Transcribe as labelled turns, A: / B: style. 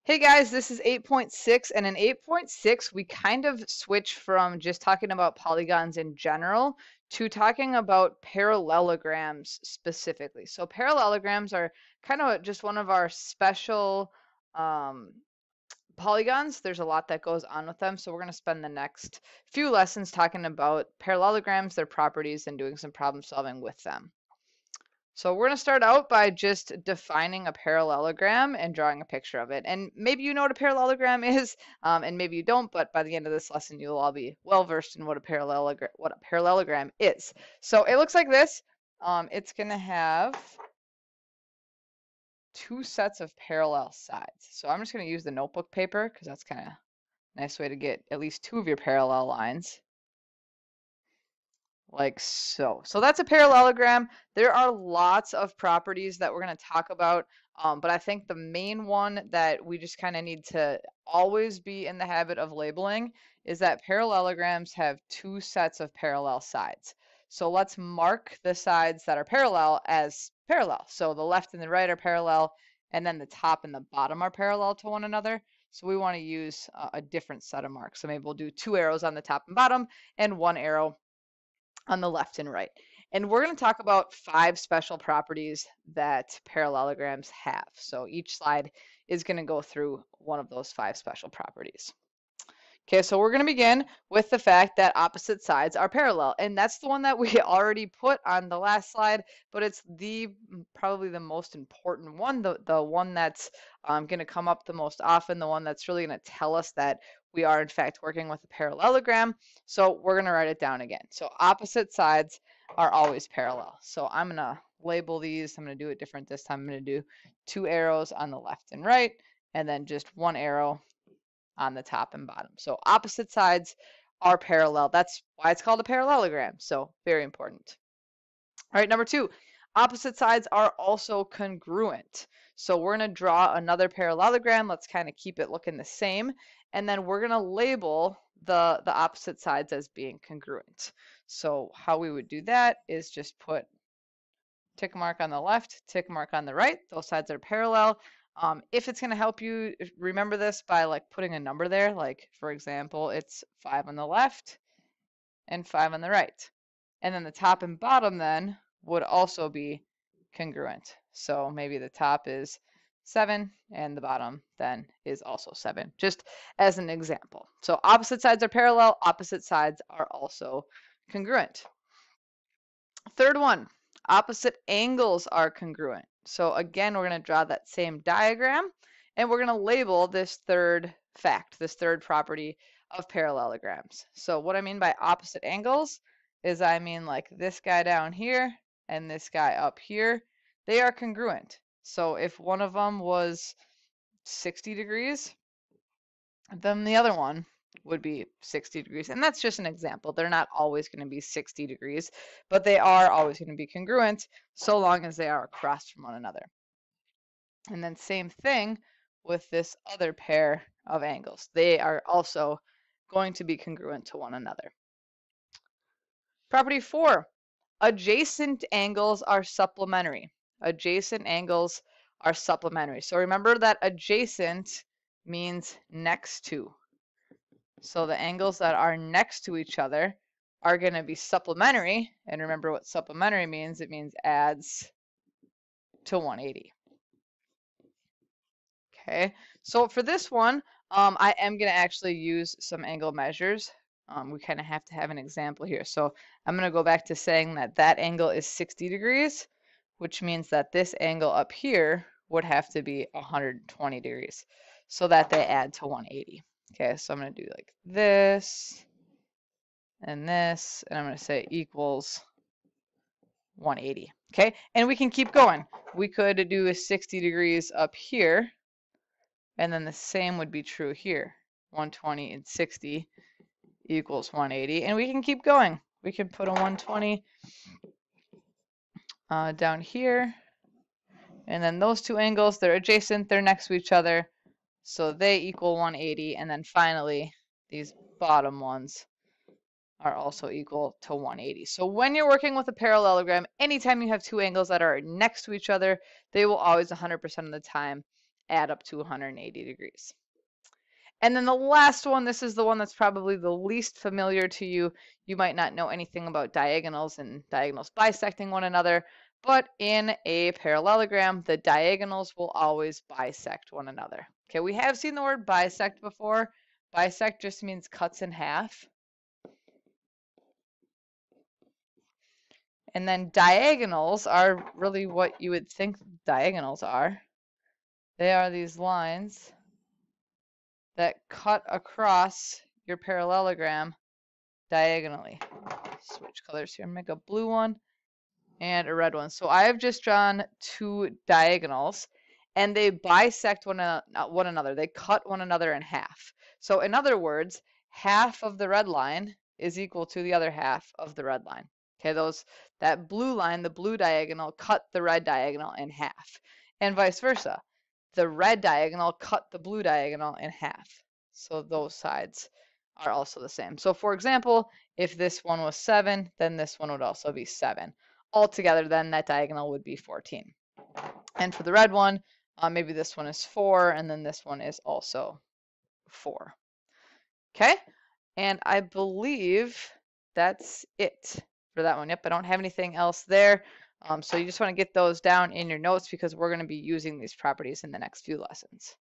A: Hey guys, this is 8.6, and in 8.6, we kind of switch from just talking about polygons in general to talking about parallelograms specifically. So parallelograms are kind of just one of our special um, polygons. There's a lot that goes on with them, so we're going to spend the next few lessons talking about parallelograms, their properties, and doing some problem solving with them. So we're going to start out by just defining a parallelogram and drawing a picture of it. And maybe you know what a parallelogram is, and maybe you don't, but by the end of this lesson, you'll all be well versed in what a parallelogram is. So it looks like this. It's going to have two sets of parallel sides. So I'm just going to use the notebook paper because that's kind of a nice way to get at least two of your parallel lines. Like so. So that's a parallelogram. There are lots of properties that we're going to talk about, but I think the main one that we just kind of need to always be in the habit of labeling is that parallelograms have two sets of parallel sides. So let's mark the sides that are parallel as parallel. So the left and the right are parallel, and then the top and the bottom are parallel to one another. So we want to use a different set of marks. So maybe we'll do two arrows on the top and bottom and one arrow on the left and right. And we're going to talk about 5 special properties that parallelograms have. So each slide is going to go through one of those 5 special properties. Okay, so we're going to begin with the fact that opposite sides are parallel. And that's the one that we already put on the last slide, but it's probably the most important one, the one that's going to come up the most often, the one that's really going to tell us that we are in fact working with a parallelogram. So we're going to write it down again. So opposite sides are always parallel. So I'm going to label these. I'm going to do it different this time. I'm going to do 2 arrows on the left and right, and then just 1 arrow on the top and bottom. So opposite sides are parallel. That's why it's called a parallelogram. So very important. All right, number 2, opposite sides are also congruent. So we're going to draw another parallelogram. Let's kind of keep it looking the same. And then we're going to label the opposite sides as being congruent. So how we would do that is just put tick mark on the left, tick mark on the right. Those sides are parallel. If it's going to help you remember this by like putting a number there, like for example, it's 5 on the left and 5 on the right. And then the top and bottom then would also be congruent. So maybe the top is 7 and the bottom then is also 7, just as an example. So opposite sides are parallel, opposite sides are also congruent. Third one, opposite angles are congruent. So again, we're going to draw that same diagram, and we're going to label this third fact, this third property of parallelograms. So what I mean by opposite angles is I mean like this guy down here and this guy up here, they are congruent. So if one of them was 60 degrees, then the other one would be 60 degrees. And that's just an example. They're not always going to be 60 degrees, but they are always going to be congruent so long as they are across from one another. And then same thing with this other pair of angles. They are also going to be congruent to one another. Property 4, adjacent angles are supplementary. Adjacent angles are supplementary. So remember that adjacent means next to. So the angles that are next to each other are going to be supplementary. And remember what supplementary means. It means adds to 180. Okay, so for this one, I am going to actually use some angle measures. We kind of have to have an example here. So I'm going to go back to saying that that angle is 60 degrees, which means that this angle up here would have to be 120 degrees so that they add to 180. Okay, so I'm going to do like this, and I'm going to say equals 180. Okay, and we can keep going. We could do a 60 degrees up here, and then the same would be true here. 120 and 60 equals 180, and we can keep going. We can put a 120 down here, and then those two angles, they're adjacent, they're next to each other, so they equal 180, and then finally these bottom ones are also equal to 180. So when you're working with a parallelogram, anytime you have two angles that are next to each other, they will always 100% of the time add up to 180 degrees. And then the last one, this is the one that's probably the least familiar to you. You might not know anything about diagonals and diagonals bisecting one another, but in a parallelogram, the diagonals will always bisect one another. Okay, we have seen the word bisect before. Bisect just means cuts in half. And then diagonals are really what you would think diagonals are. They are these lines that cut across your parallelogram diagonally. Switch colors here, make a blue one and a red one. So I have just drawn two diagonals and they bisect one another. They cut one another in half. So in other words, half of the red line is equal to the other half of the red line. Okay, that blue line, the blue diagonal, cut the red diagonal in half, and vice versa. The red diagonal cut the blue diagonal in half. So those sides are also the same. So for example, if this one was 7, then this one would also be 7. Altogether, then that diagonal would be 14. And for the red one, maybe this one is 4, and then this one is also 4. Okay, and I believe that's it for that one. Yep, I don't have anything else there. So you just want to get those down in your notes because we're going to be using these properties in the next few lessons.